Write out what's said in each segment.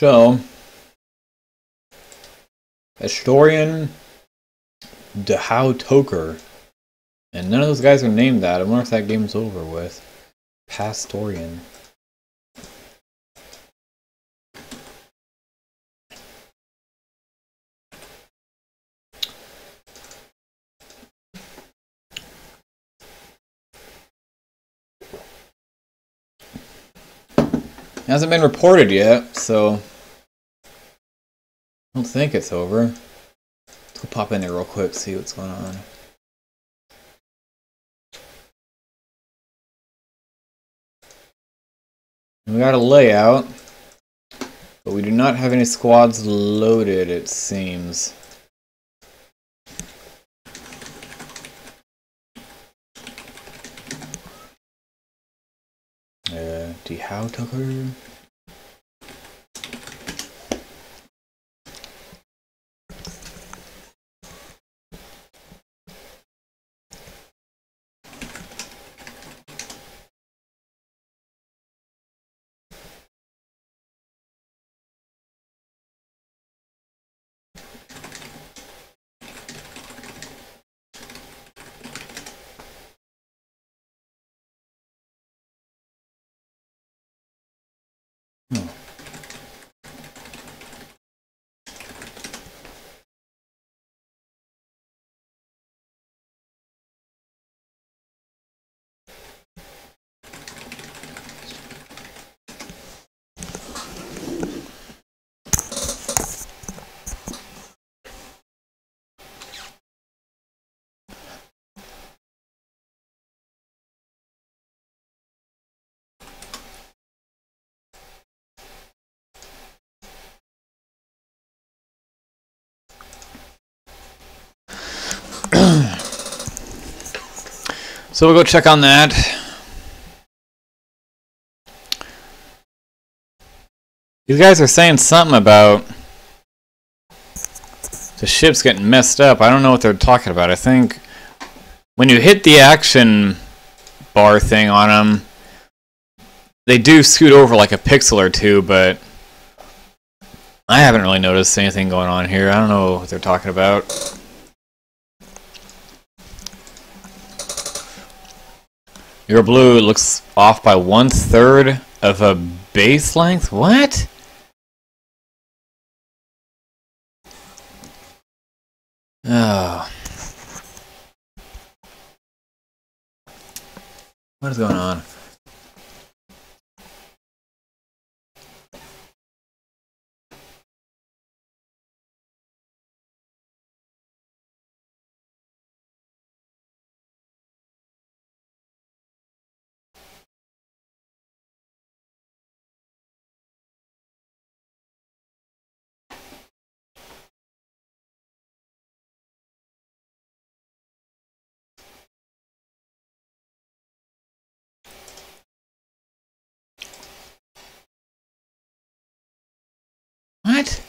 So, Historian Dahau Toker. And none of those guys are named that. I wonder if that game's over with. Pastorian. It hasn't been reported yet, so I don't think it's over. Let's go pop in there real quick, see what's going on. We got a layout, but we do not have any squads loaded, it seems. Dahau Toker. So we'll go check on that. These guys are saying something about the ship's getting messed up. I don't know what they're talking about. I think when you hit the action bar thing on them, they do scoot over like a pixel or two, but I haven't really noticed anything going on here. I don't know what they're talking about. Your blue looks off by 1/3 of a base length? What? Oh. What is going on? What?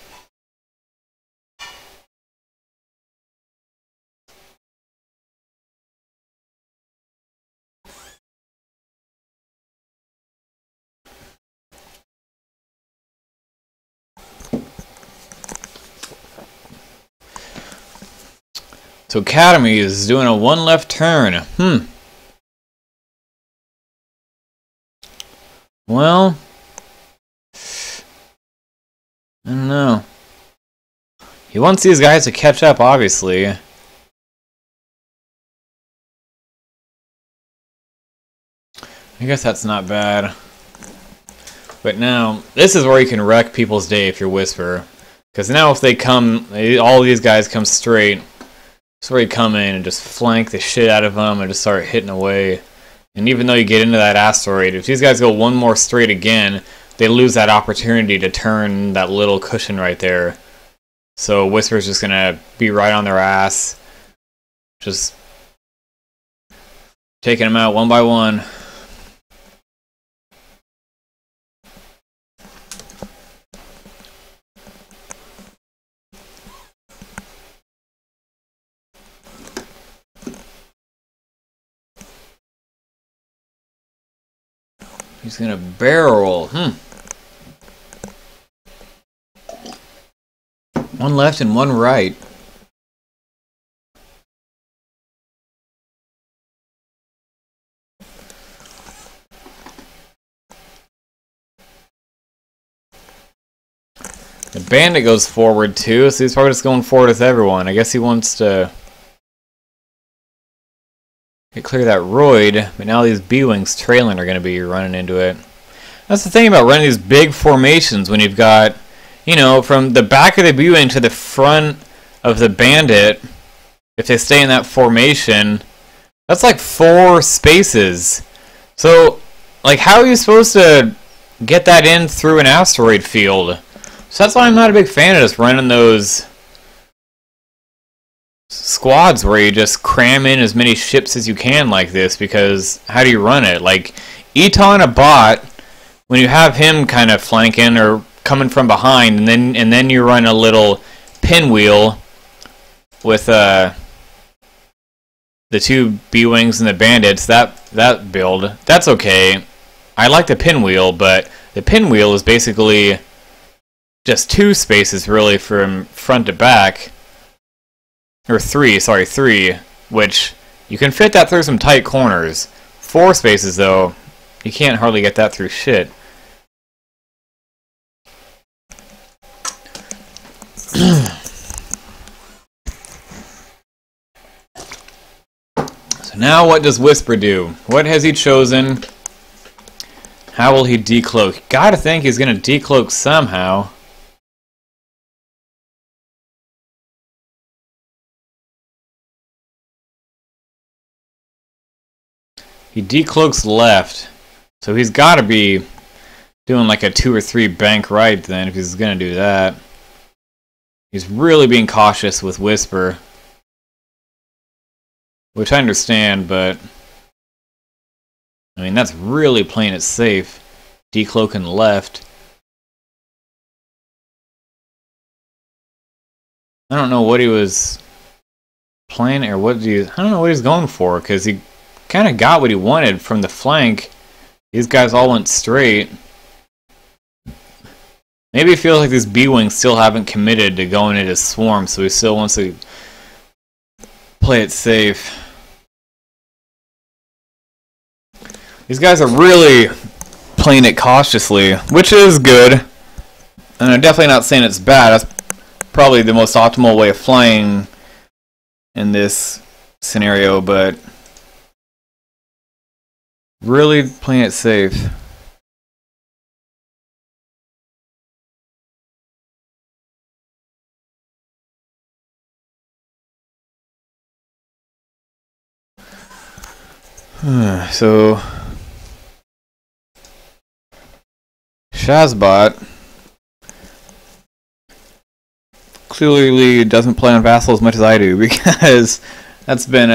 So Academy is doing a 1 left turn. Well, I don't know. He wants these guys to catch up, obviously. I guess that's not bad. But now, this is where you can wreck people's day if you're Whisper. Because now if they come, all these guys come straight. That's where you come in and just flank the shit out of them and just start hitting away. And even though you get into that asteroid, if these guys go one more straight again, they lose that opportunity to turn that little cushion right there. So Whisper's just gonna be right on their ass. Just taking them out one by one. He's gonna barrel. One left and one right. The bandit goes forward too, so he's probably just going forward with everyone. I guess he wants to clear that roid, but now these B-Wings trailing are going to be running into it. That's the thing about running these big formations when you've got, you know, from the back of the B-Wing to the front of the bandit, if they stay in that formation, that's like 4 spaces. So, like, how are you supposed to get that in through an asteroid field? So that's why I'm not a big fan of just running those squads where you just cram in as many ships as you can like this, because how do you run it? Like, Eton a bot, when you have him kind of flanking or coming from behind, and then you run a little pinwheel with the 2 B-Wings and the bandits, that build, that's okay. I like the pinwheel, but the pinwheel is basically just 2 spaces really from front to back. Or 3, which you can fit that through some tight corners. 4 spaces though, you can't hardly get that through shit. So now what does Whisper do? What has he chosen? How will he decloak? Gotta think he's gonna decloak somehow. He decloaks left, so he's got to be doing like a 2 or 3 bank right then if he's going to do that. He's really being cautious with Whisper, which I understand, but I mean, that's really playing it safe. Decloaking left. I don't know what he was planning, or what I don't know what he's going for, because he kind of got what he wanted from the flank. These guys all went straight. Maybe he feels like these B-Wings still haven't committed to going into swarm, so he still wants to play it safe. These guys are really playing it cautiously, which is good. And I'm definitely not saying it's bad. That's probably the most optimal way of flying in this scenario, but really playing it safe. So Shazbot clearly doesn't play on Vassal as much as I do, because that's been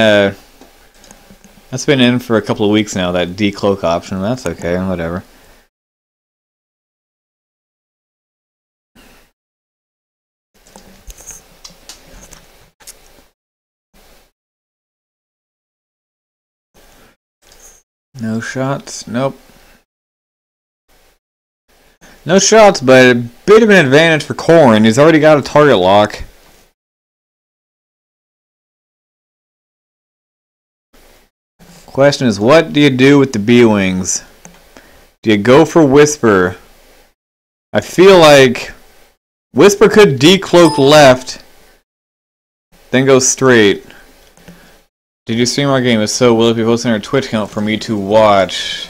in for a couple of weeks now, that decloak option. That's okay, whatever. No shots? Nope. No shots, but a bit of an advantage for Corrin. He's already got a target lock. Question is, what do you do with the B-Wings? Do you go for Whisper? I feel like Whisper could decloak left, then go straight. Did you stream our game? If so, will it be posted on our Twitch account for me to watch?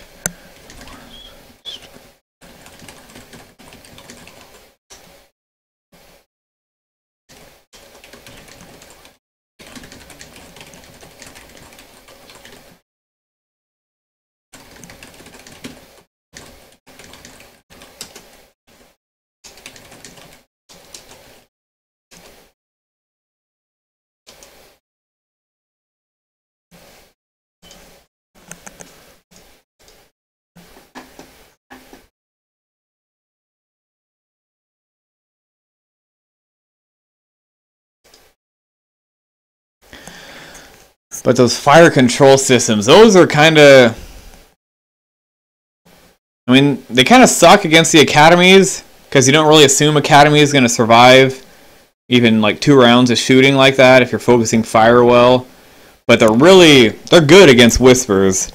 But those fire control systems, those are kind of... I mean, they kind of suck against the academies, because you don't really assume academy is going to survive, even like 2 rounds of shooting like that if you're focusing fire well. But they're good against Whispers,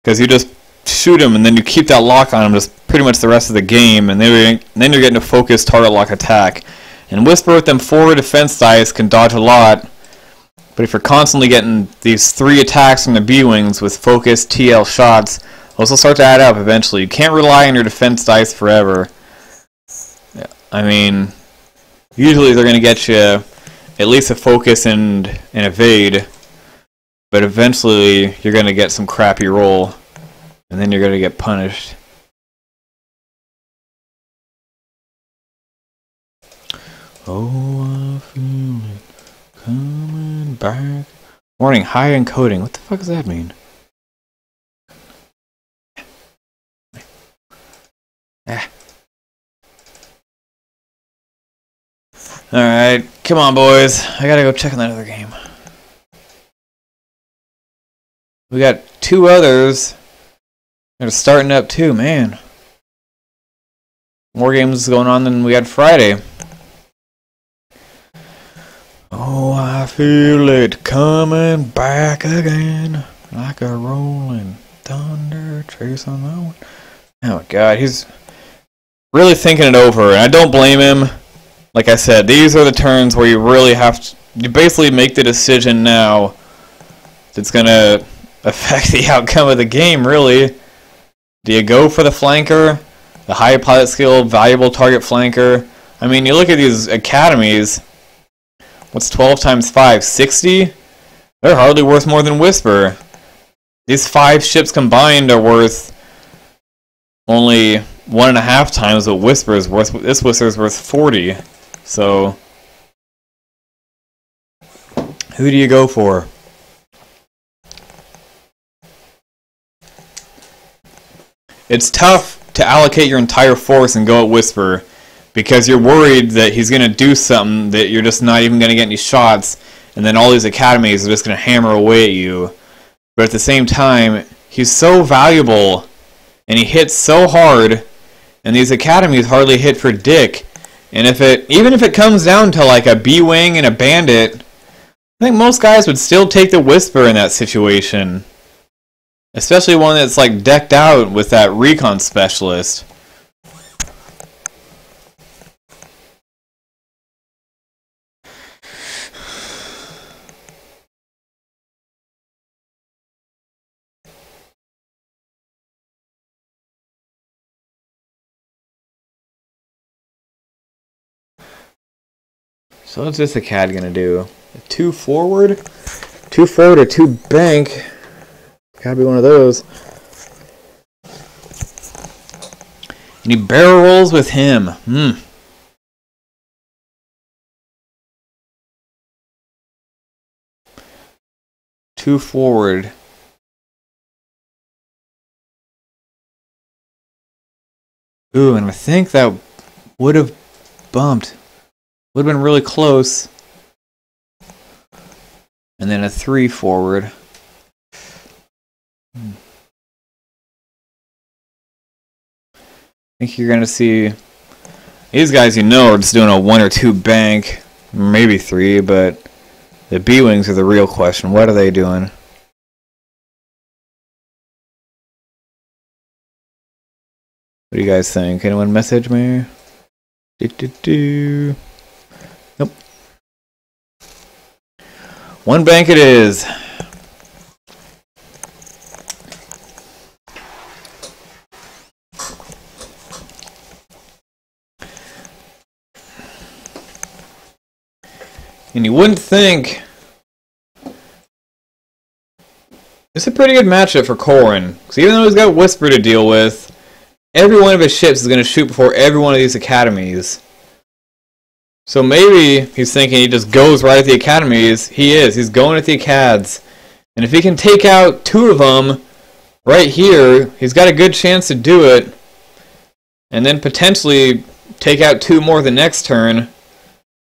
because you just shoot them and then you keep that lock on them just pretty much the rest of the game, and then you're getting a focused target lock attack. And Whisper with them 4 defense dice can dodge a lot, but if you're constantly getting these 3 attacks from the B-Wings with focused TL shots, those will start to add up eventually. You can't rely on your defense dice forever. I mean, usually they're going to get you at least a focus and an evade, but eventually you're going to get some crappy roll, and then you're going to get punished. Oh, I feel it coming back. Warning, high encoding. What the fuck does that mean? Alright, come on boys. I gotta go check on that other game. We got 2 others that are starting up too, man. More games going on than we had Friday. Oh, I feel it coming back again, like a rolling thunder chase on that one. Oh god, he's really thinking it over, and I don't blame him. Like I said, these are the turns where you really have to, you basically make the decision now that's gonna affect the outcome of the game, really. Do you go for the flanker? The high pilot skill, valuable target flanker? I mean, you look at these academies. What's 12 times 5? 60? They're hardly worth more than Whisper. These 5 ships combined are worth only 1.5 times what Whisper is worth. This Whisper is worth 40. So, who do you go for? It's tough to allocate your entire force and go at Whisper, because you're worried that he's going to do something that you're just not even going to get any shots, and then all these academies are just going to hammer away at you. But at the same time, he's so valuable, and he hits so hard, and these academies hardly hit for dick. And even if it comes down to like a B-Wing and a Bandit, I think most guys would still take the Whisper in that situation. Especially one that's like decked out with that recon specialist. So what's this Acad gonna do? A 2 forward? 2 forward or 2 bank? Gotta be one of those. And he barrel rolls with him. 2 forward. Ooh, and I think that would have bumped. Would have been really close. And then a 3 forward. I think you're going to see these guys, you know, are just doing a 1 or 2 bank, maybe 3, but the B-Wings are the real question. What are they doing? What do you guys think? Anyone message me? Nope. 1 bank it is. And you wouldn't think it's a pretty good matchup for Corrin, because even though he's got Whisper to deal with, every one of his ships is going to shoot before every one of these academies. So maybe he's thinking he just goes right at the academies. He's going at the Acads. And if he can take out 2 of them right here, he's got a good chance to do it. And then potentially take out 2 more the next turn.